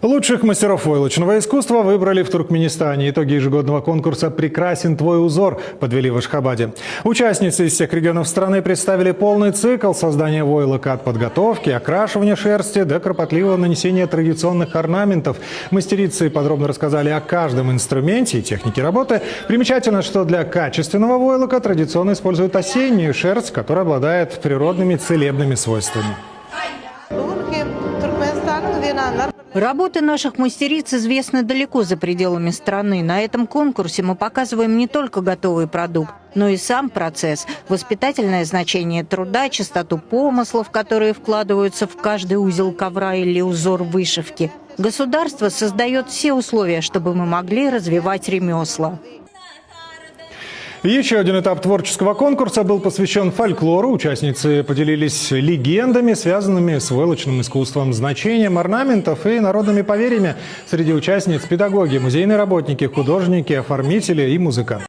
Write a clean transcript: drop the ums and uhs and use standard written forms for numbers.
Лучших мастеров войлочного искусства выбрали в Туркменистане. Итоги ежегодного конкурса «Прекрасен твой узор» подвели в Ашхабаде. Участницы из всех регионов страны представили полный цикл создания войлока от подготовки, окрашивания шерсти до кропотливого нанесения традиционных орнаментов. Мастерицы подробно рассказали о каждом инструменте и технике работы. Примечательно, что для качественного войлока традиционно используют осеннюю шерсть, которая обладает природными целебными свойствами. Работы наших мастериц известны далеко за пределами страны. На этом конкурсе мы показываем не только готовый продукт, но и сам процесс, воспитательное значение труда, чистоту помыслов, которые вкладываются в каждый узел ковра или узор вышивки. Государство создает все условия, чтобы мы могли развивать ремесла. Еще один этап творческого конкурса был посвящен фольклору. Участницы поделились легендами, связанными с войлочным искусством, значением орнаментов и народными поверьями. Среди участниц педагоги, музейные работники, художники, оформители и музыканты.